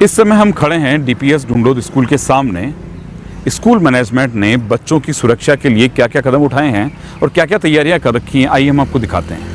इस समय हम खड़े हैं डीपीएस ढूंढोद स्कूल के सामने। स्कूल मैनेजमेंट ने बच्चों की सुरक्षा के लिए क्या क्या कदम उठाए हैं और क्या क्या तैयारियां कर रखी हैं, आइए हम आपको दिखाते हैं।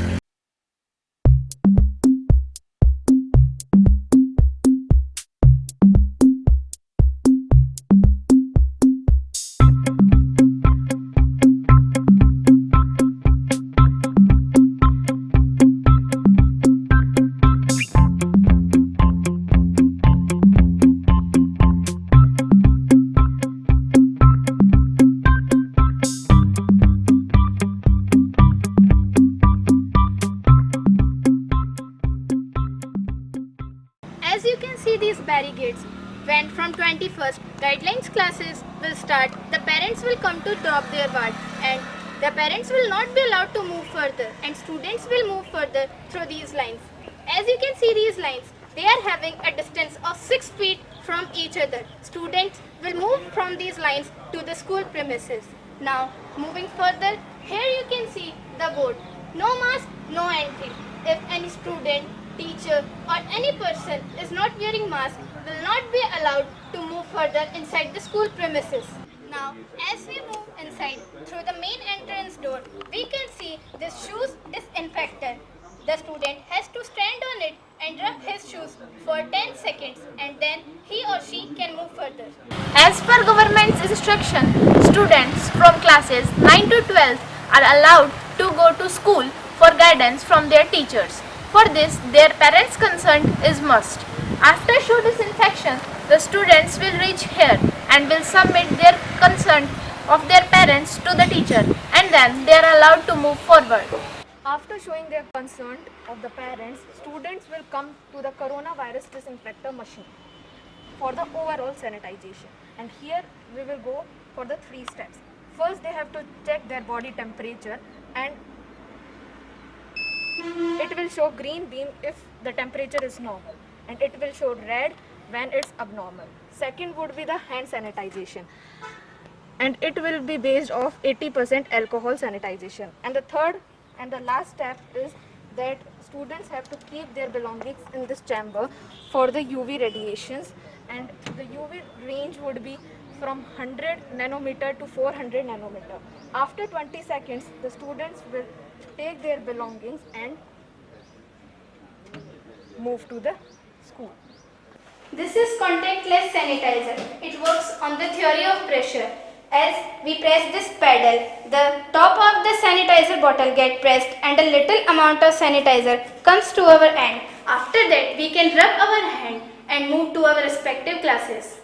As you can see, these barricades, when from 21st guidelines classes will start, the parents will come to drop their ward and the parents will not be allowed to move further and students will move further through these lines. As you can see these lines, they are having a distance of 6 feet from each other. Students will move from these lines to the school premises. Now moving further, here you can see the board. No mask, no entry. If any student, teacher or any person is not wearing mask will not be allowed to move further inside the school premises. Now as we move inside through the main entrance door, we can see this shoes disinfectant. The student has to stand on it and rub his shoes for 10 seconds and then he or she can move further. As per government's instruction, students from classes 9 to 12 are allowed to go to school for guidance from their teachers. For this, their parents' consent is must. After shoe disinfection, the students will reach here and will submit their consent of their parents to the teacher and then they are allowed to move forward. After showing their consent of the parents, students will come to the coronavirus disinfector machine for the overall sanitization. And here we will go for the 3 steps. First, they have to check their body temperature and it will show green beam if the temperature is normal and it will show red when it's abnormal. Second would be the hand sanitization and it will be based off 80% alcohol sanitization. And the third and the last step is that students have to keep their belongings in this chamber for the UV radiations, and the UV range would be from 100 nanometer to 400 nanometer. After 20 seconds, the students will take their belongings and move to the school. This is contactless sanitizer. It works on the theory of pressure. As we press this pedal, the top of the sanitizer bottle gets pressed and a little amount of sanitizer comes to our end. After that, we can rub our hand and move to our respective classes.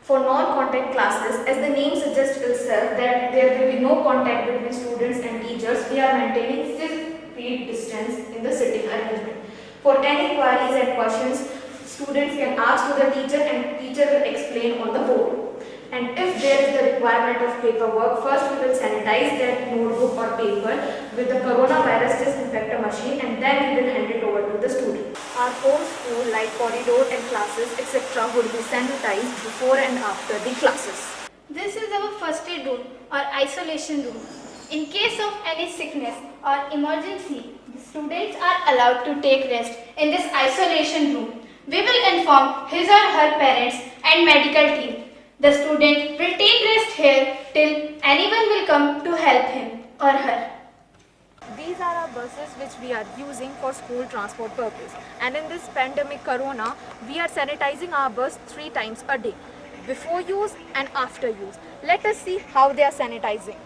For non-contact classes, as the name suggests itself that there will be no contact between students and teachers, we are maintaining 6 feet distance in the sitting arrangement. For any queries and questions, students can ask to the teacher and teacher will explain on the board. And if there is the requirement of paperwork, first we will sanitize that notebook or paper with the coronavirus disinfector machine and then we will hand it over to the student. Our whole school, like corridor and classes, etc. would be sanitized before and after the classes. This is our first aid room or isolation room. In case of any sickness or emergency, the students are allowed to take rest in this isolation room. We will inform his or her parents and medical team. The student will take rest here till anyone will come to help him or her. These are our buses which we are using for school transport purpose. And in this pandemic corona, we are sanitizing our bus 3 times a day, before use and after use. Let us see how they are sanitizing.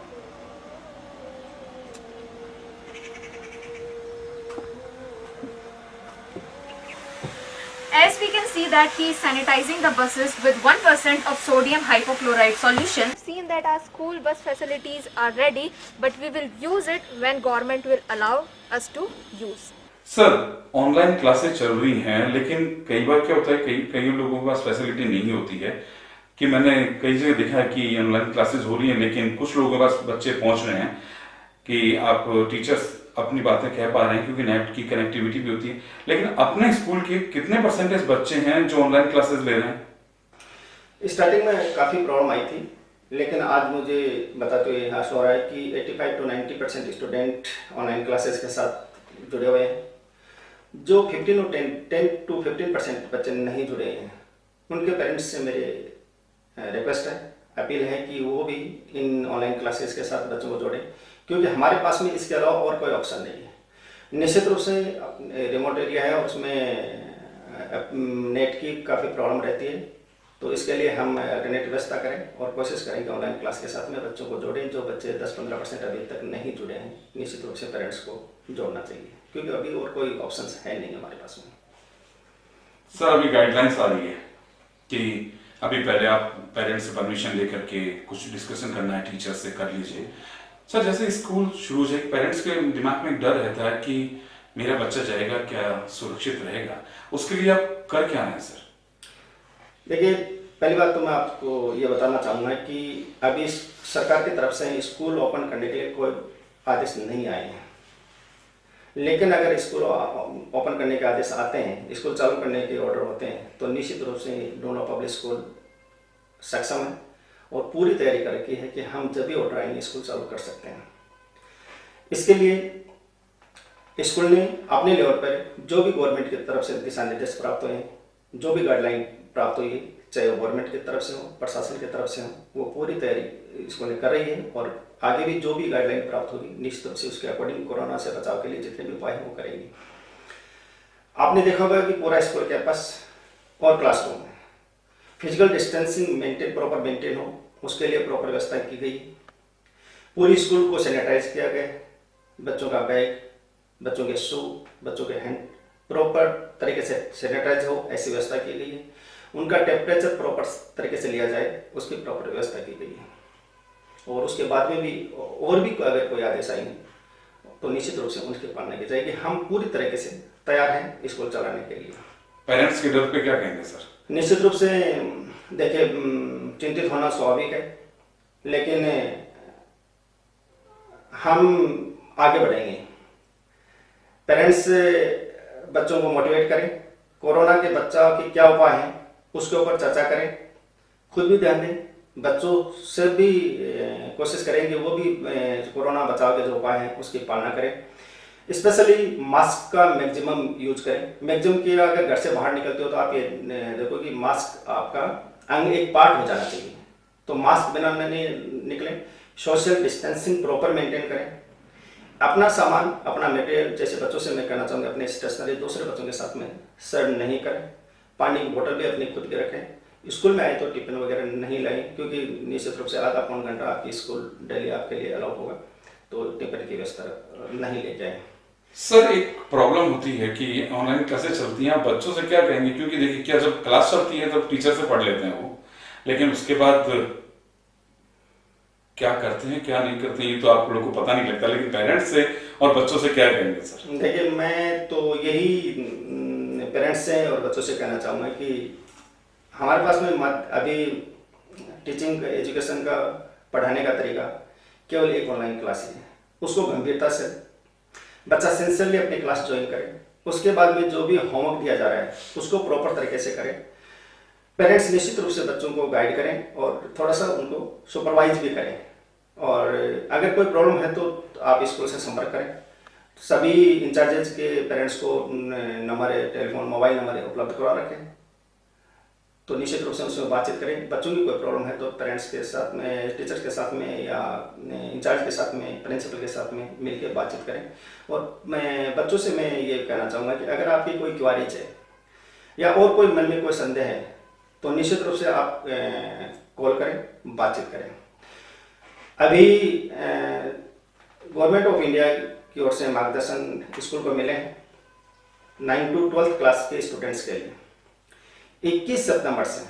As we can see that he is sanitizing the buses with 1% of sodium hypochlorite solution. Seen that our school bus facilities are ready, but we will use it when government will allow us to use. Sir, online classes चल रही हैं, लेकिन कई बार क्या होता है, कई लोगों के पास फैसिलिटी नहीं होती है कि मैंने कई जगह देखा है कि ऑनलाइन क्लासेस हो रही हैं, लेकिन कुछ लोगों के पास बच्चे पहुंच रहे हैं कि आप टीचर्स अपनी बातें कह पा रहे हैं क्योंकि नेट की कनेक्टिविटी भी होती है, लेकिन अपने स्कूल के कितने परसेंटेज बच्चे हैं जो ऑनलाइन क्लासेस ले रहे हैं? स्टार्टिंग में काफ़ी प्रॉब्लम आई थी, लेकिन आज मुझे बताते हुए हाश हो रहा है कि 85 to 90% स्टूडेंट ऑनलाइन क्लासेस के साथ जुड़े हुए हैं। जो 10 to 15% बच्चे नहीं जुड़े हैं, उनके पेरेंट्स से मेरे रिक्वेस्ट है, अपील है कि वो भी इन ऑनलाइन क्लासेस के साथ बच्चों को जोड़ें, क्योंकि हमारे पास में इसके अलावा और कोई ऑप्शन नहीं है। निश्चित रूप से रिमोट एरिया है और उसमें नेट की काफ़ी प्रॉब्लम रहती है, तो इसके लिए हम अल्टरनेट व्यवस्था करें और कोशिश करें कि ऑनलाइन क्लास के साथ में बच्चों को जोड़ें। जो बच्चे 10-15% अभी तक नहीं जुड़े हैं, निश्चित रूप से पेरेंट्स को जोड़ना चाहिए, क्योंकि अभी और कोई ऑप्शन है नहीं हमारे पास में। सर अभी गाइडलाइंस आ रही है कि अभी पहले आप पेरेंट्स से परमिशन लेकर के कुछ डिस्कशन करना है टीचर से, कर लीजिए। सर जैसे स्कूल शुरू हो जाए, पेरेंट्स के दिमाग में एक डर रहता है कि मेरा बच्चा जाएगा क्या सुरक्षित रहेगा, उसके लिए आप कर क्या रहे हैं सर? देखिए, पहली बात तो मैं आपको ये बताना चाहूँगा कि अभी सरकार की तरफ से स्कूल ओपन करने के लिए कोई आदेश नहीं आए हैं, लेकिन अगर स्कूल ओपन करने के आदेश आते हैं, स्कूल चालू करने के ऑर्डर होते हैं, तो निश्चित रूप से डोनर पब्लिक स्कूल सक्षम है और पूरी तैयारी कर रखी है कि हम जब भी ऑर्डर आएंगे स्कूल चालू कर सकते हैं। इसके लिए स्कूल ने अपने लेवल पर जो भी गवर्नमेंट की तरफ से दिशा निर्देश प्राप्त हुए हैं, जो भी गाइडलाइन प्राप्त हुई है, चाहे वो गवर्नमेंट की तरफ से हो, प्रशासन की तरफ से हो, वो पूरी तैयारी स्कूल ने कर रही है और आगे भी जो भी गाइडलाइन प्राप्त होगी निश्चित रूप से उसके अकॉर्डिंग कोरोना से बचाव के लिए जितने भी उपाय हैं वो करेंगे। आपने देखा होगा कि पूरा स्कूल कैंपस और क्लासरूम में फिजिकल डिस्टेंसिंग प्रॉपर मेंटेन हो, उसके लिए प्रॉपर व्यवस्था की गई। पूरी स्कूल को सैनिटाइज किया गया, बच्चों का बैग, बच्चों के शू, बच्चों के हैंड प्रॉपर तरीके से सैनिटाइज हो, ऐसी व्यवस्था की गई है। उनका टेम्परेचर प्रॉपर तरीके से लिया जाए, उसकी प्रॉपर व्यवस्था की गई है। और उसके बाद में भी और भी अगर कोई आदेश आएंगे तो निश्चित रूप से उनकी पालना की जाएगी। हम पूरी तरीके से तैयार हैं स्कूल चलाने के लिए। पेरेंट्स के डर पे क्या कहेंगे सर? निश्चित रूप से देखिए, चिंतित होना स्वाभाविक है, लेकिन हम आगे बढ़ेंगे। पेरेंट्स बच्चों को मोटिवेट करें, कोरोना के बचाव के क्या उपाय हैं उसके ऊपर चर्चा करें, खुद भी ध्यान दें, बच्चों से भी कोशिश करें कि वो भी कोरोना बचाव के जो उपाय हैं उसकी पालना करें। स्पेशली मास्क का मैक्सिमम यूज करें। मैक्सिमम कि अगर घर से बाहर निकलते हो तो आप ये देखो कि मास्क आपका अंग एक पार्ट हो जाना चाहिए, तो मास्क बिना नहीं निकलें। सोशल डिस्टेंसिंग प्रॉपर मेंटेन करें। अपना सामान, अपना मटेरियल, जैसे बच्चों से मैं कहना चाहूँगा अपने स्टेशनरी दूसरे बच्चों के साथ में शेयर नहीं करें। पानी की बोतल भी अपनी खुद के रखें। स्कूल में आए तो टिफिन वगैरह नहीं लाएं, क्योंकि निश्चित रूप से आधा पौन घंटा आपकी स्कूल डेली आपके लिए अलाउ होगा, तो टिफिन की व्यवस्था नहीं ले जाएं। सर एक प्रॉब्लम होती है कि ऑनलाइन क्लासेस चलती हैं, आप बच्चों से क्या कहेंगे? क्योंकि देखिए, क्या जब क्लास चलती है तब टीचर से पढ़ लेते हैं वो, लेकिन उसके बाद क्या करते हैं क्या नहीं करते हैं ये तो आप लोगों को पता नहीं लगता, लेकिन पेरेंट्स से और बच्चों से क्या कहेंगे सर? देखिए, मैं तो यही पेरेंट्स से और बच्चों से कहना चाहूँगा कि हमारे पास में अभी टीचिंग एजुकेशन का पढ़ाने का तरीका केवल एक ऑनलाइन क्लास ही है। उसको गंभीरता से बच्चा सिंसियरली अपनी क्लास ज्वाइन करे, उसके बाद में जो भी होमवर्क दिया जा रहा है उसको प्रॉपर तरीके से करें। पेरेंट्स निश्चित रूप से बच्चों को गाइड करें और थोड़ा सा उनको सुपरवाइज भी करें, और अगर कोई प्रॉब्लम है तो आप स्कूल से संपर्क करें। सभी इंचार्जेस के पेरेंट्स को नंबर, टेलीफोन, मोबाइल नंबर उपलब्ध करवा रखें, तो निश्चित रूप से उसमें बातचीत करें। बच्चों की कोई प्रॉब्लम है तो पेरेंट्स के साथ में, टीचर्स के साथ में या इंचार्ज के साथ में, प्रिंसिपल के साथ में मिलकर बातचीत करें। और मैं बच्चों से मैं ये कहना चाहूँगा कि अगर आपकी कोई क्वारीज है या और कोई मन में कोई संदेह है तो निश्चित रूप से आप कॉल करें, बातचीत करें। अभी गवर्नमेंट ऑफ इंडिया की ओर से मार्गदर्शन स्कूल को मिले हैं 9 to 12th क्लास के स्टूडेंट्स के लिए। 21 सितंबर से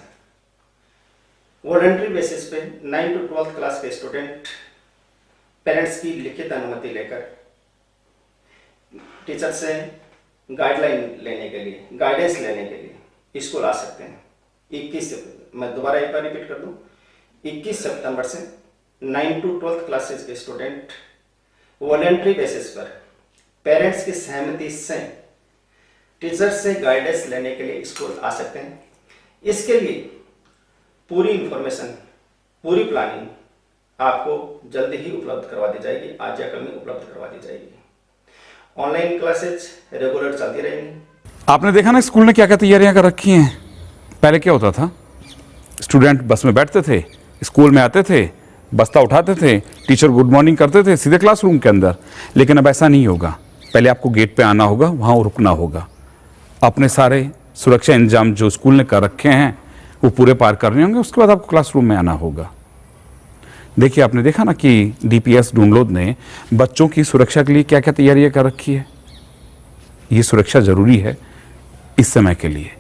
वॉलंटरी बेसिस पे 9 to 12th क्लास के स्टूडेंट पेरेंट्स की लिखित अनुमति लेकर टीचर से गाइडलाइन लेने के लिए, गाइडेंस लेने के लिए स्कूल आ सकते हैं। 21, मैं दोबारा एक बार रिपीट कर दूं, 21 सितंबर से 9 to 12th क्लासेस के स्टूडेंट वॉलंटरी बेसिस पर पेरेंट्स की सहमति से टीचर से गाइडेंस लेने के लिए स्कूल आ सकते हैं। इसके लिए पूरी इंफॉर्मेशन, पूरी प्लानिंग आपको जल्दी ही उपलब्ध करवा दी जाएगी, आज या कल में उपलब्ध करवा दी जाएगी। ऑनलाइन क्लासेज रेगुलर चलती रहेंगी। आपने देखा ना स्कूल ने क्या क्या तैयारियां कर रखी हैं। पहले क्या होता था, स्टूडेंट बस में बैठते थे, स्कूल में आते थे, बस्ता उठाते थे, टीचर गुड मॉर्निंग करते थे, सीधे क्लासरूम के अंदर। लेकिन अब ऐसा नहीं होगा, पहले आपको गेट पे आना होगा, वहाँ रुकना होगा, अपने सारे सुरक्षा इंतजाम जो स्कूल ने कर रखे हैं वो पूरे पार करने होंगे, उसके बाद आपको क्लासरूम में आना होगा। देखिए, आपने देखा ना कि DPS ढूंढलोद ने बच्चों की सुरक्षा के लिए क्या क्या तैयारियां कर रखी है। ये सुरक्षा ज़रूरी है इस समय के लिए।